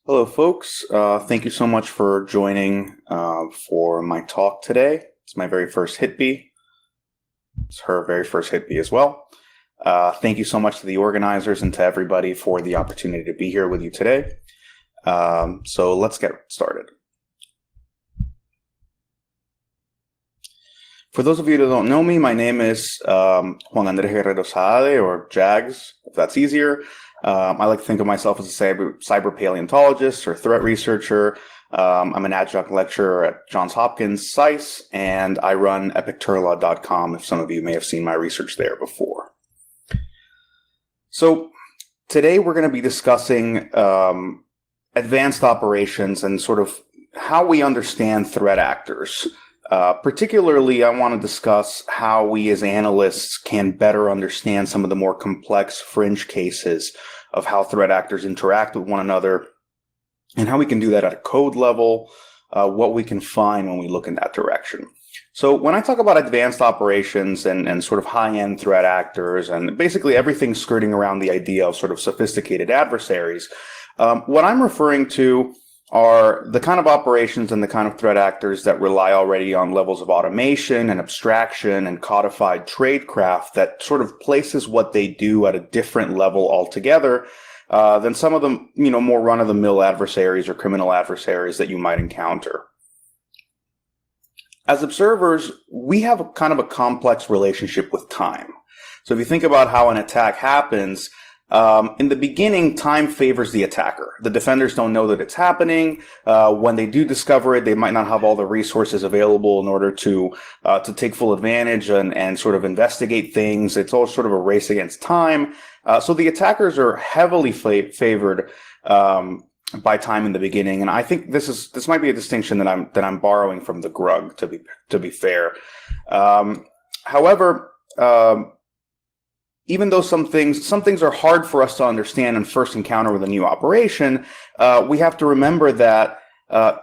Hello, folks. Thank you so much for joining for my talk today. It's my very first HitBee. It's her very first HitBee as well. Thank you so much to the organizers and to everybody for the opportunity to be here with you today. So let's get started. For those of you that don't know me, my name is Juan Andrés Guerrero Saade, or Jags, if that's easier. I like to think of myself as a cyber paleontologist or threat researcher. I'm an adjunct lecturer at Johns Hopkins SAIS, and I run epicturla.com, if some of you may have seen my research there before. So today we're going to be discussing advanced operations and sort of how we understand threat actors. Particularly, I want to discuss how we as analysts can better understand some of the more complex fringe cases of how threat actors interact with one another and how we can do that at a code level, what we can find when we look in that direction. So when I talk about advanced operations and sort of high-end threat actors and basically everything skirting around the idea of sort of sophisticated adversaries, what I'm referring to are the kind of operations and the kind of threat actors that rely already on levels of automation and abstraction and codified tradecraft that sort of places what they do at a different level altogether than some of the more run-of-the-mill adversaries or criminal adversaries that you might encounter. As observers, we have a kind of a complex relationship with time. So if you think about how an attack happens, in the beginning, time favors the attacker. The defenders don't know that it's happening. When they do discover it, they might not have all the resources available in order to take full advantage and sort of investigate things. It's all sort of a race against time. So the attackers are heavily favored by time in the beginning, and I think this might be a distinction that I'm borrowing from the Grug, to be fair. However, even though some things are hard for us to understand and first encounter with a new operation, we have to remember that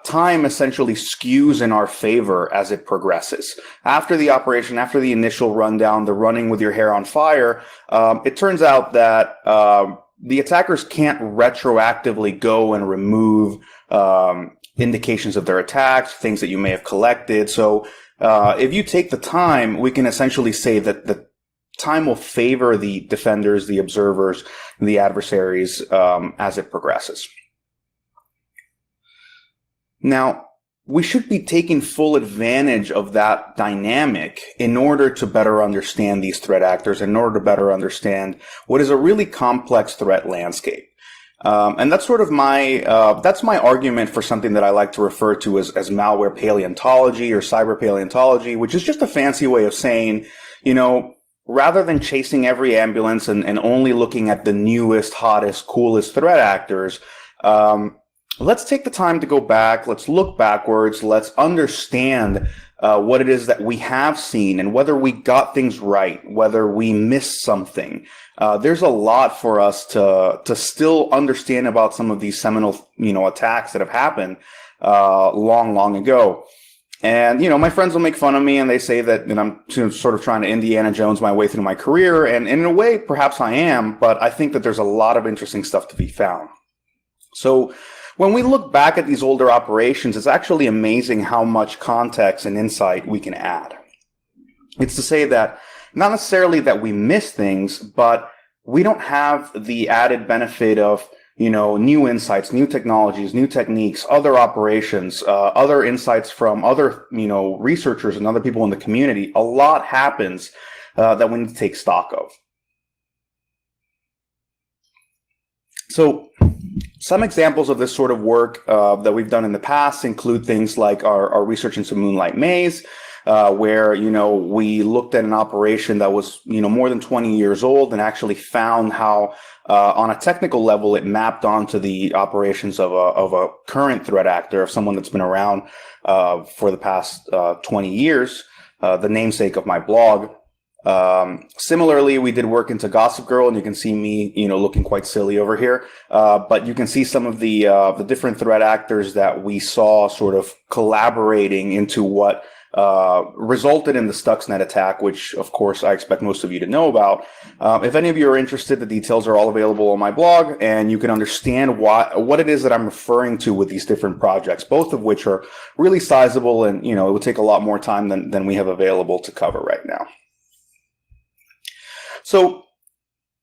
time essentially skews in our favor as it progresses. After the operation, after the initial rundown, the running with your hair on fire, it turns out that the attackers can't retroactively go and remove indications of their attacks, things that you may have collected. So if you take the time, we can essentially say that the time will favor the defenders, the observers, and the adversaries as it progresses. Now, we should be taking full advantage of that dynamic in order to better understand these threat actors, in order to better understand what is a really complex threat landscape. And that's sort of that's my argument for something that I like to refer to as malware paleontology or cyber paleontology, which is just a fancy way of saying, rather than chasing every ambulance and only looking at the newest, hottest, coolest threat actors, let's take the time to go back. Let's look backwards. Let's understand what it is that we have seen and whether we got things right, whether we missed something. There's a lot for us to still understand about some of these seminal, attacks that have happened long ago. And, my friends will make fun of me and they say that I'm sort of trying to Indiana Jones my way through my career. And in a way, perhaps I am, but I think that there's a lot of interesting stuff to be found. So when we look back at these older operations, it's actually amazing how much context and insight we can add. It's to say that not necessarily that we miss things, but we don't have the added benefit of new insights, new technologies, new techniques, other operations, other insights from other, researchers and other people in the community. A lot happens that we need to take stock of. So some examples of this sort of work that we've done in the past include things like our research into Moonlight Maze, where, we looked at an operation that was, more than 20 years old and actually found how on a technical level, it mapped onto the operations of a current threat actor, of someone that's been around for the past 20 years, the namesake of my blog. Similarly, we did work into Gossip Girl, and you can see me, looking quite silly over here. But you can see some of the different threat actors that we saw sort of collaborating into what resulted in the Stuxnet attack, which, of course, I expect most of you to know about. If any of you are interested, the details are all available on my blog, and you can understand what it is that I'm referring to with these different projects, both of which are really sizable, and it would take a lot more time than we have available to cover right now. So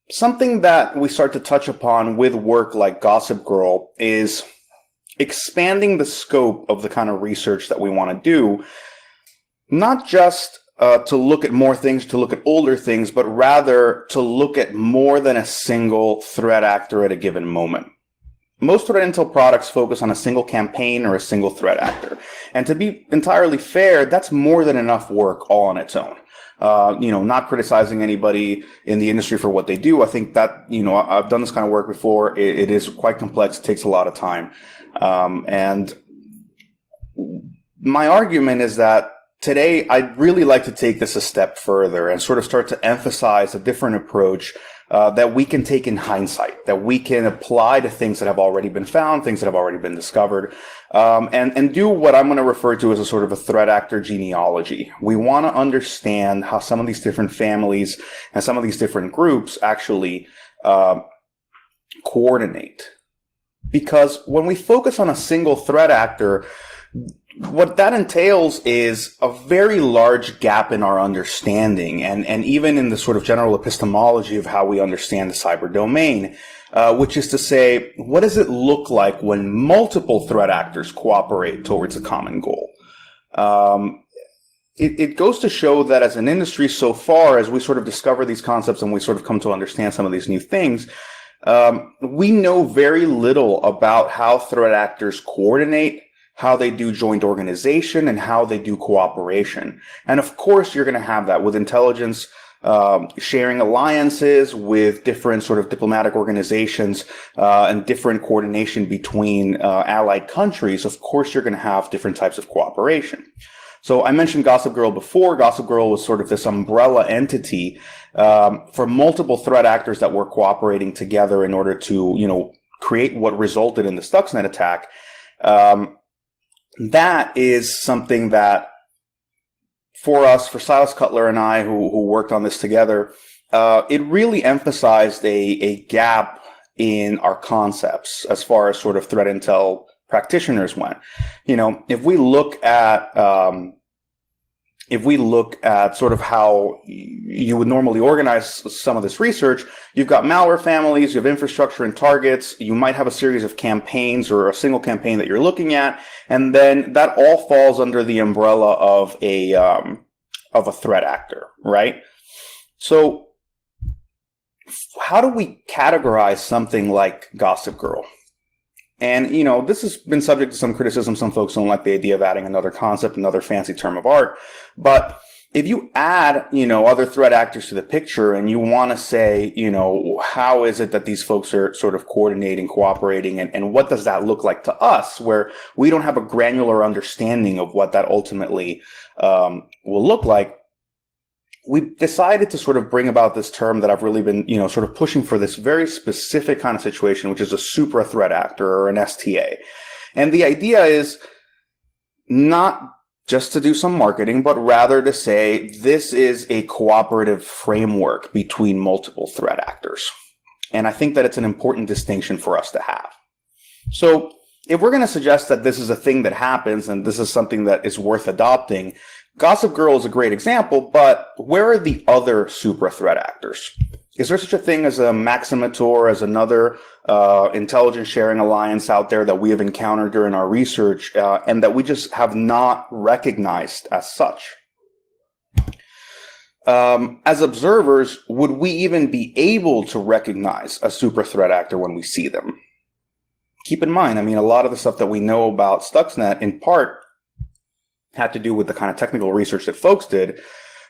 something that we start to touch upon with work like Gossip Girl is expanding the scope of the kind of research that we want to do, not just to look at more things, to look at older things, but rather to look at more than a single threat actor at a given moment. Most threat intel products focus on a single campaign or a single threat actor. And to be entirely fair, that's more than enough work all on its own. Not criticizing anybody in the industry for what they do. I think that, I've done this kind of work before. It is quite complex. It takes a lot of time. And my argument is that today I'd really like to take this a step further and sort of start to emphasize a different approach that we can take in hindsight, that we can apply to things that have already been found, things that have already been discovered, and do what I'm going to refer to as a sort of a threat actor genealogy. We want to understand how some of these different families and some of these different groups actually coordinate. Because when we focus on a single threat actor, what that entails is a very large gap in our understanding and even in the sort of general epistemology of how we understand the cyber domain, which is to say, what does it look like when multiple threat actors cooperate towards a common goal? It goes to show that as an industry so far, as we sort of discover these concepts and we sort of come to understand some of these new things, we know very little about how threat actors coordinate, how they do joint organization, and how they do cooperation. And of course, you're going to have that with intelligence sharing alliances with different sort of diplomatic organizations and different coordination between allied countries. Of course, you're going to have different types of cooperation. So I mentioned Gossip Girl before. Gossip Girl was sort of this umbrella entity for multiple threat actors that were cooperating together in order to, create what resulted in the Stuxnet attack. That is something that for us, for Silas Cutler and I, who worked on this together, it really emphasized a gap in our concepts as far as sort of threat intel practitioners went. If we look at sort of how you would normally organize some of this research, you've got malware families, you have infrastructure and targets, you might have a series of campaigns or a single campaign that you're looking at, and then that all falls under the umbrella of a threat actor, right? So how do we categorize something like Gossip Girl? And, this has been subject to some criticism. Some folks don't like the idea of adding another concept, another fancy term of art. But if you add, other threat actors to the picture and you want to say, how is it that these folks are sort of coordinating, cooperating, and what does that look like to us, where we don't have a granular understanding of what that ultimately will look like, we decided to sort of bring about this term that I've really been, sort of pushing for this very specific kind of situation, which is a supra threat actor or an STA. And the idea is not just to do some marketing, but rather to say this is a cooperative framework between multiple threat actors. And I think that it's an important distinction for us to have. So if we're going to suggest that this is a thing that happens and this is something that is worth adopting, Gossip Girl is a great example, but where are the other supra threat actors? Is there such a thing as a Maximator, as another intelligence sharing alliance out there that we have encountered during our research and that we just have not recognized as such? As observers, would we even be able to recognize a supra threat actor when we see them? Keep in mind, a lot of the stuff that we know about Stuxnet in part had to do with the kind of technical research that folks did,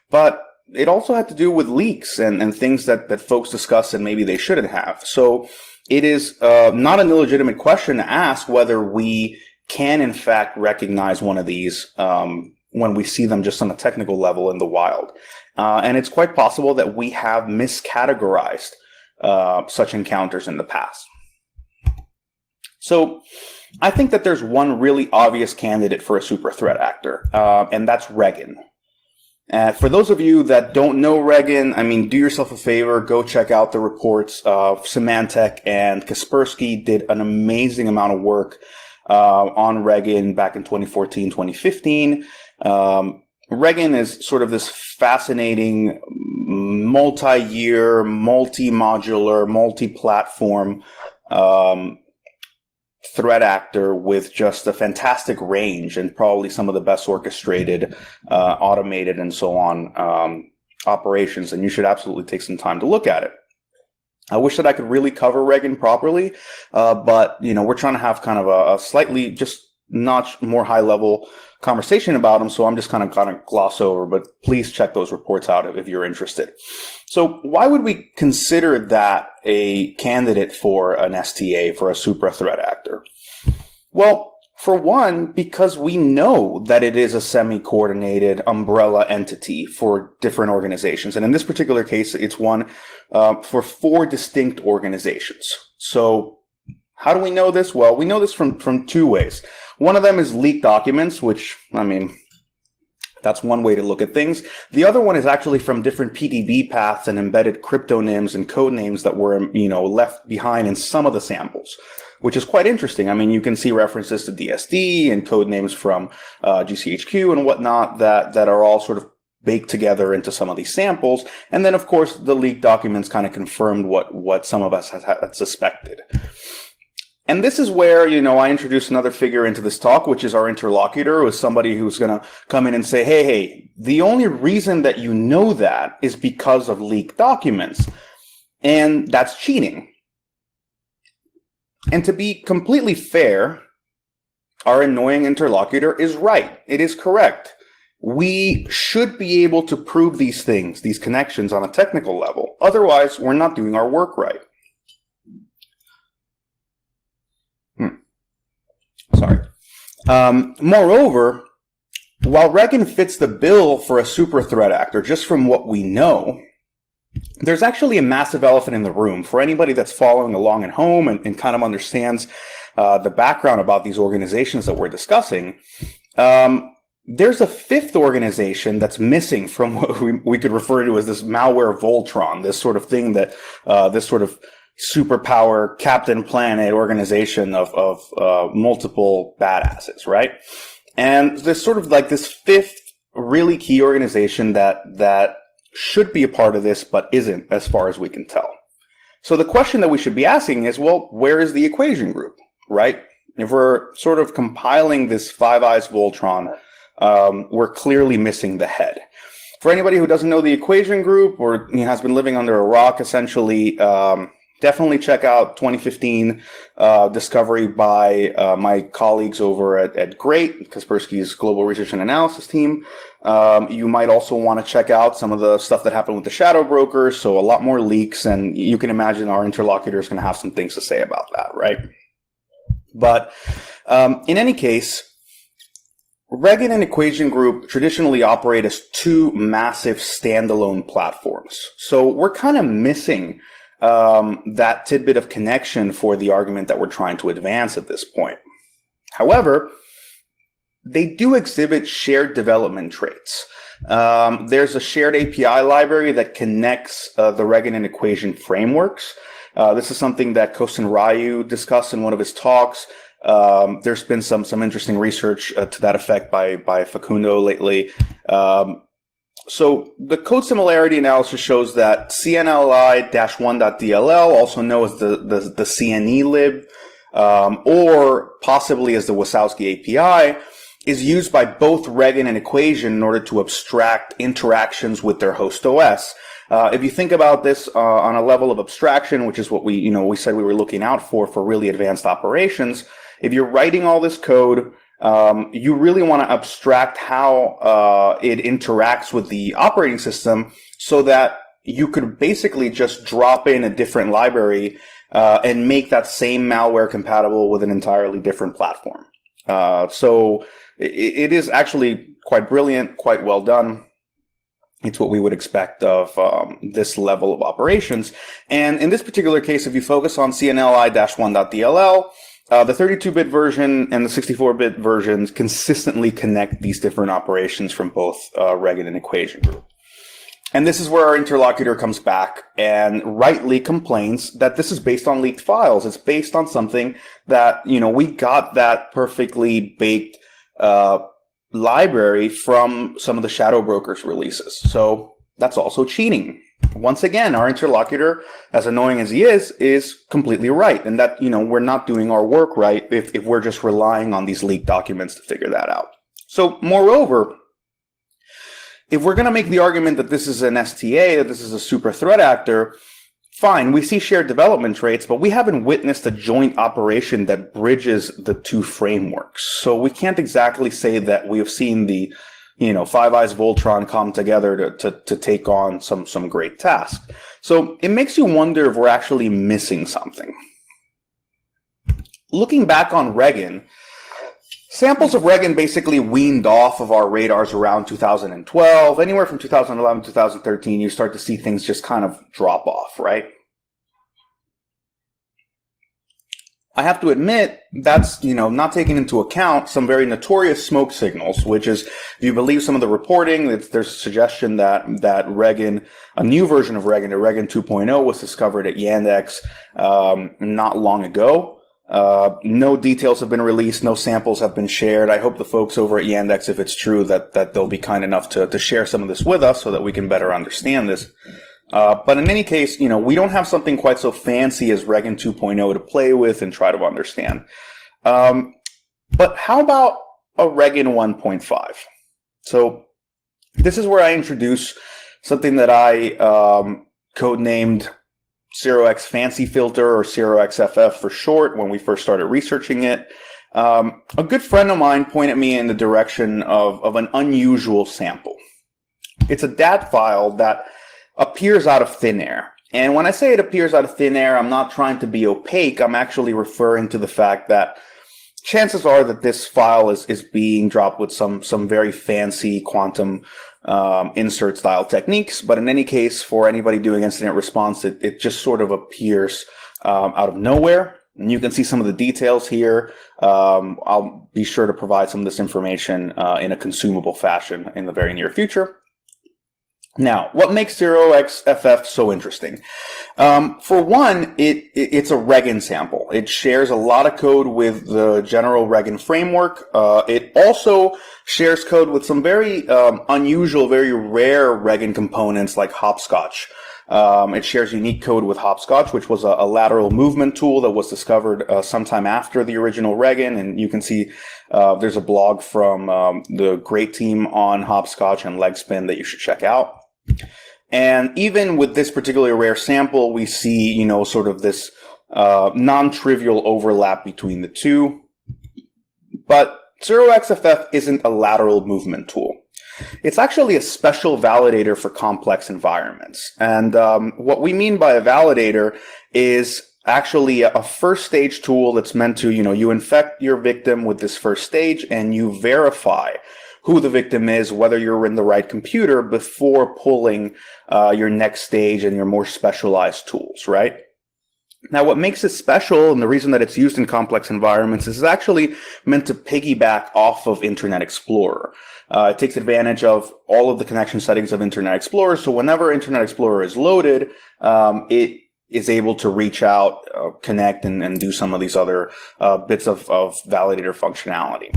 but it also had to do with leaks and things that folks discussed and maybe they shouldn't have. So it is not an illegitimate question to ask whether we can in fact recognize one of these when we see them just on a technical level in the wild. And it's quite possible that we have miscategorized such encounters in the past. So I think that there's one really obvious candidate for a super threat actor, and that's Regan. For those of you that don't know Regan, I mean, do yourself a favor, go check out the reports. Symantec and Kaspersky did an amazing amount of work on Regan back in 2014, 2015. Regan is sort of this fascinating, multi-year, multi-modular, multi-platform threat actor with just a fantastic range and probably some of the best orchestrated, automated, and so on operations. And you should absolutely take some time to look at it. I wish that I could really cover Regan properly, but we're trying to have kind of a slightly just notch more high level conversation about him, so I'm just kind of gloss over, but please check those reports out if you're interested. So why would we consider that a candidate for an STA, for a super threat actor? Well, for one, because we know that it is a semi-coordinated umbrella entity for different organizations. And in this particular case, it's one for 4 distinct organizations. So how do we know this? Well, we know this from 2 ways. One of them is leaked documents, which, I mean, that's one way to look at things. The other one is actually from different PDB paths and embedded cryptonyms and code names that were, left behind in some of the samples, which is quite interesting. I mean, you can see references to DSD and code names from GCHQ and whatnot that are all sort of baked together into some of these samples. And then, of course, the leaked documents kind of confirmed what some of us had suspected. And this is where, I introduce another figure into this talk, which is our interlocutor, who is somebody who's going to come in and say, hey, the only reason that you know that is because of leaked documents. And that's cheating. And to be completely fair, our annoying interlocutor is right. It is correct. We should be able to prove these things, these connections on a technical level. Otherwise, we're not doing our work right. Sorry. Moreover, while Regan fits the bill for a super threat actor, just from what we know, there's actually a massive elephant in the room. For anybody that's following along at home and kind of understands the background about these organizations that we're discussing, there's a 5th organization that's missing from what we could refer to as this malware Voltron, this sort of thing that this sort of superpower Captain Planet organization of multiple badasses, right? And there's sort of like this 5th really key organization that should be a part of this, but isn't, as far as we can tell. So the question that we should be asking is, well, where is the equation group, right? If we're sort of compiling this Five Eyes Voltron, we're clearly missing the head. For anybody who doesn't know the equation group or has been living under a rock, essentially, definitely check out 2015 discovery by my colleagues over at GREAT, Kaspersky's Global Research and Analysis team. You might also want to check out some of the stuff that happened with the shadow brokers, so a lot more leaks, and you can imagine our interlocutor is going to have some things to say about that, right? But in any case, Regan and Equation Group traditionally operate as 2 massive standalone platforms. So we're kind of missing that tidbit of connection for the argument that we're trying to advance at this point. However, they do exhibit shared development traits. There's a shared API library that connects the Regan and Equation frameworks. This is something that Kosten Ryu discussed in one of his talks. There's been some interesting research to that effect by Facundo lately. So the code similarity analysis shows that CNLI-1.dll, also known as the CNE lib, or possibly as the Wasowski API, is used by both Regan and Equation in order to abstract interactions with their host OS. If you think about this on a level of abstraction, which is what we said we were looking out for really advanced operations, if you're writing all this code, you really want to abstract how it interacts with the operating system so that you could basically just drop in a different library and make that same malware compatible with an entirely different platform. So it is actually quite brilliant, quite well done. It's what we would expect of this level of operations. And in this particular case, if you focus on CNLI-1.dll, The 32-bit version and the 64-bit versions consistently connect these different operations from both Regan and equation group. And this is where our interlocutor comes back and rightly complains that this is based on leaked files. It's based on something that, we got that perfectly baked library from some of the shadow brokers releases. So that's also cheating. Once again, our interlocutor, as annoying as he is completely right. And that, we're not doing our work right if we're just relying on these leaked documents to figure that out. So moreover, if we're going to make the argument that this is an STA, that this is a super threat actor, fine, we see shared development traits, but we haven't witnessed a joint operation that bridges the two frameworks. So we can't exactly say that we have seen the Five Eyes Voltron come together to take on some great task. So it makes you wonder if we're actually missing something. Looking back on Regan, samples of Regan basically weaned off of our radars around 2012. Anywhere from 2011 to 2013, you start to see things just kind of drop off, right? I have to admit, that's, not taking into account some very notorious smoke signals, which is, if you believe some of the reporting, there's a suggestion that Regan, a new version of Regan, a Regan 2.0, was discovered at Yandex not long ago. No details have been released, no samples have been shared. I hope the folks over at Yandex, if it's true, that they'll be kind enough to share some of this with us so that we can better understand this. But in any case, we don't have something quite so fancy as Regan 2.0 to play with and try to understand. But how about a Regan 1.5? So this is where I introduce something that I codenamed 0x Fancy Filter, or 0xFF for short, when we first started researching it. A good friend of mine pointed me in the direction of an unusual sample. It's a DAT file that appears out of thin air. And when I say it appears out of thin air, I'm not trying to be opaque. I'm actually referring to the fact that chances are that this file is being dropped with some very fancy quantum insert style techniques. But in any case, for anybody doing incident response, it just sort of appears out of nowhere. And you can see some of the details here. I'll be sure to provide some of this information in a consumable fashion in the very near future. Now, what makes 0xFF so interesting? For one, it's a Regan sample. It shares a lot of code with the general Regan framework. It also shares code with some very unusual, very rare Regan components like hopscotch. It shares unique code with hopscotch, which was a lateral movement tool that was discovered sometime after the original Regan. And you can see there's a blog from the great team on hopscotch and leg spin that you should check out. And even with this particularly rare sample, we see, sort of this non-trivial overlap between the two. But 0xFF isn't a lateral movement tool. It's actually a special validator for complex environments. And what we mean by a validator is actually a first stage tool that's meant to, you infect your victim with this first stage and you verify who the victim is, whether you're in the right computer, before pulling your next stage and your more specialized tools, right? Now, what makes it special, and the reason that it's used in complex environments, is it's actually meant to piggyback off of Internet Explorer. It takes advantage of all of the connection settings of Internet Explorer, so whenever Internet Explorer is loaded, it is able to reach out, connect, and do some of these other bits of validator functionality.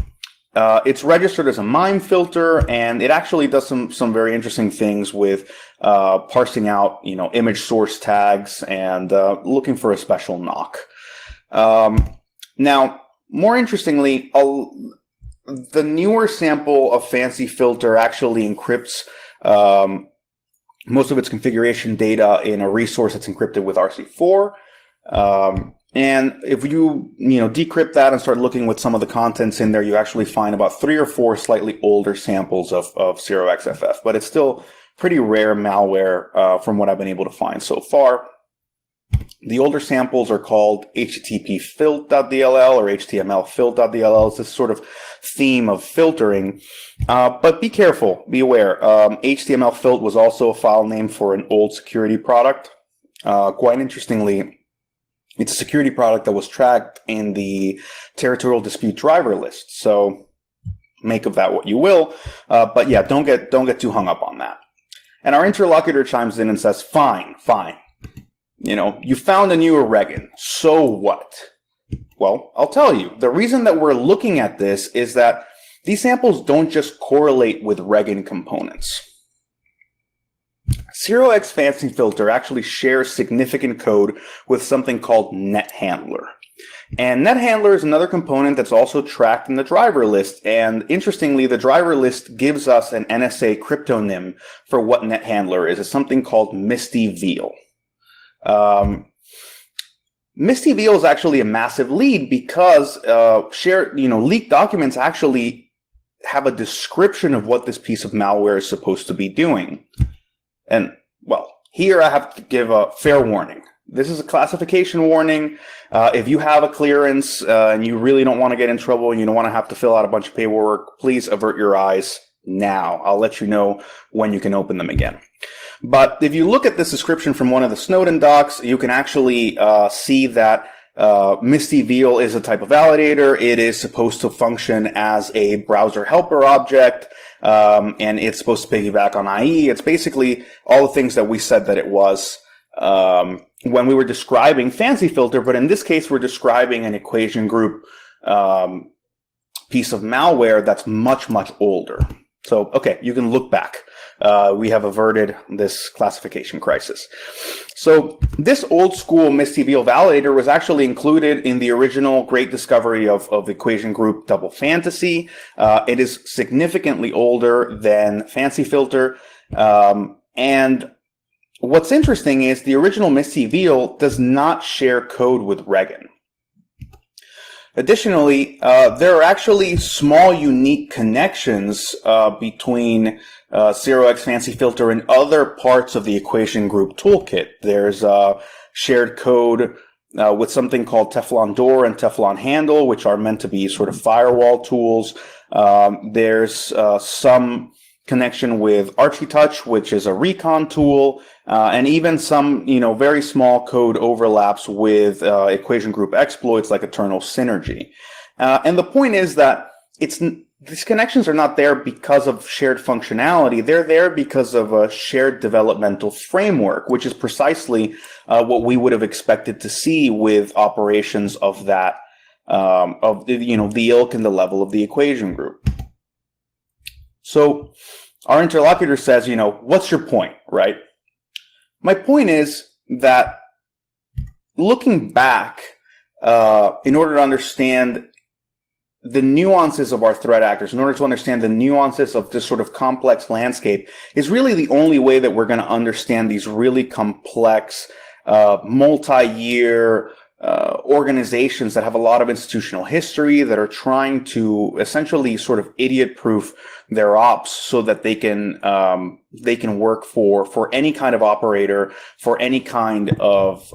It's registered as a MIME filter, and it actually does some very interesting things with parsing out, image source tags and looking for a special knock. Now, more interestingly, the newer sample of Fancy Filter actually encrypts most of its configuration data in a resource that's encrypted with RC4. And if you decrypt that and start looking with some of the contents in there, you actually find about 3 or 4 slightly older samples of 0xFF. But it's still pretty rare malware from what I've been able to find so far. The older samples are called http-filт.dll or html-filt.dll. It's this sort of theme of filtering. But be careful, be aware. HTML-filt was also a file name for an old security product. Quite interestingly, It's a security product that was tracked in the territorial dispute driver list. So make of that what you will. But yeah, don't get too hung up on that. And our interlocutor chimes in and says, fine. You found a new Regan. So what? Well, I'll tell you. The reason that we're looking at this is that these samples don't just correlate with Regan components. 0x Fancy Filter actually shares significant code with something called NetHandler. And NetHandler is another component that's also tracked in the driver list. And interestingly, the driver list gives us an NSA cryptonym for what NetHandler is. It's something called Misty Veal. Misty Veal is actually a massive lead because leaked documents actually have a description of what this piece of malware is supposed to be doing. And, well, here I have to give a fair warning. This is a classification warning. If you have a clearance and you really don't want to get in trouble and you don't want to have to fill out a bunch of paperwork, please avert your eyes now. I'll let you know when you can open them again. But if you look at this description from one of the Snowden docs, you can actually see that Misty Veal is a type of validator. It is supposed to function as a browser helper object, and it's supposed to piggyback on IE. It's basically all the things that we said that it was when we were describing Fancy Filter, but in this case, we're describing an equation group piece of malware that's much, much older. So, okay, you can look back. We have averted this classification crisis. So this old school Misty Veal validator was actually included in the original great discovery of equation group Double Fantasy. It is significantly older than Fancy Filter. And what's interesting is the original Misty Veal does not share code with Regan. Additionally, there are actually small unique connections between 0x Fancy Filter and other parts of the equation group toolkit. There's shared code with something called Teflon Door and Teflon Handle, which are meant to be sort of firewall tools. There's some connection with ArchieTouch, which is a recon tool, and even some, very small code overlaps with equation group exploits like Eternal Synergy. And the point is that these connections are not there because of shared functionality. They're there because of a shared developmental framework, which is precisely what we would have expected to see with operations of that, the ilk and the level of the equation group. So our interlocutor says, what's your point, right? My point is that looking back, in order to understand the nuances of our threat actors, in order to understand the nuances of this sort of complex landscape, is really the only way that we're going to understand these really complex, multi-year organizations that have a lot of institutional history, that are trying to essentially sort of idiot-proof their ops so that they can work for any kind of operator, for any kind of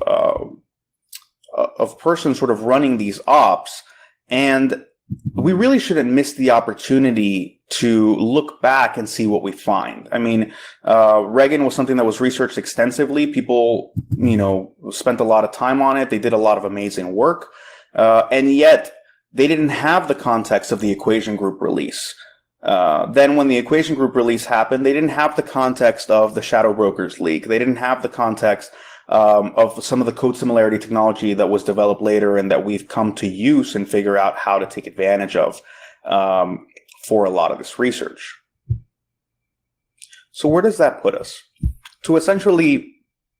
person sort of running these ops. And we really shouldn't miss the opportunity to look back and see what we find. I mean, Regan was something that was researched extensively. People, spent a lot of time on it. They did a lot of amazing work. And yet they didn't have the context of the equation group release. Then when the equation group release happened, they didn't have the context of the Shadow Brokers leak. They didn't have the context of some of the code similarity technology that was developed later and that we've come to use and figure out how to take advantage of for a lot of this research. So where does that put us? To essentially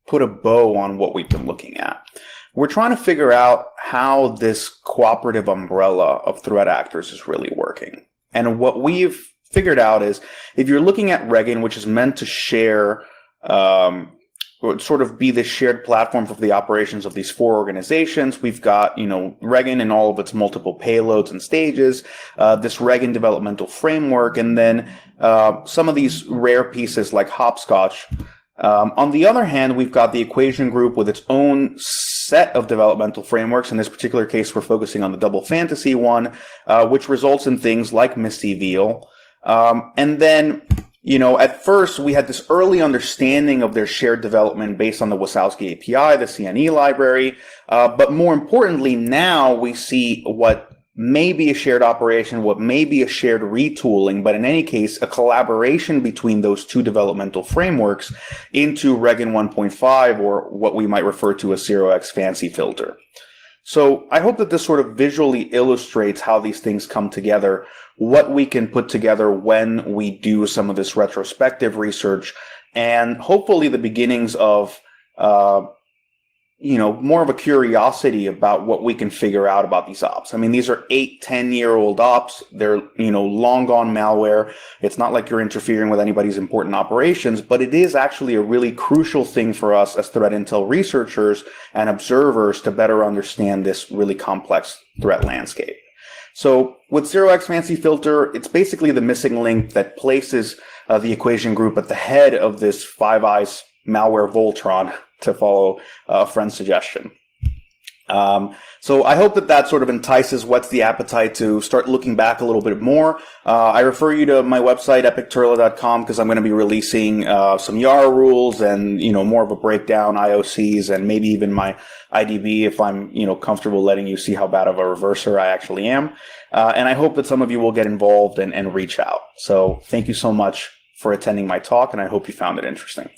put a bow on what we've been looking at, we're trying to figure out how this cooperative umbrella of threat actors is really working. And what we've figured out is if you're looking at Regan, which is meant to share would sort of be the shared platform for the operations of these four organizations. We've got, Regan and all of its multiple payloads and stages, this Regan developmental framework, and then some of these rare pieces like Hopscotch. On the other hand, we've got the equation group with its own set of developmental frameworks. In this particular case, we're focusing on the Double Fantasy one, which results in things like Misty Veal. And then At first we had this early understanding of their shared development based on the Wasowski API, the CNE library. But more importantly, now we see what may be a shared operation, what may be a shared retooling, but in any case, a collaboration between those two developmental frameworks into Regin 1.5, or what we might refer to as 0x fancy filter. So I hope that this sort of visually illustrates how these things come together, what we can put together when we do some of this retrospective research, and hopefully the beginnings of more of a curiosity about what we can figure out about these ops. I mean, these are 8-10-year-old ops. They're, long gone malware. It's not like you're interfering with anybody's important operations, but it is actually a really crucial thing for us as threat intel researchers and observers to better understand this really complex threat landscape. So with 0x fancy filter, it's basically the missing link that places the equation group at the head of this Five Eyes malware Voltron, to follow a friend's suggestion. So I hope that sort of whets the appetite to start looking back a little bit more. I refer you to my website, epicturla.com, because I'm going to be releasing some Yara rules and, more of a breakdown, IOCs, and maybe even my IDB if I'm, comfortable letting you see how bad of a reverser I actually am. And I hope that some of you will get involved and reach out. So thank you so much for attending my talk, and I hope you found it interesting.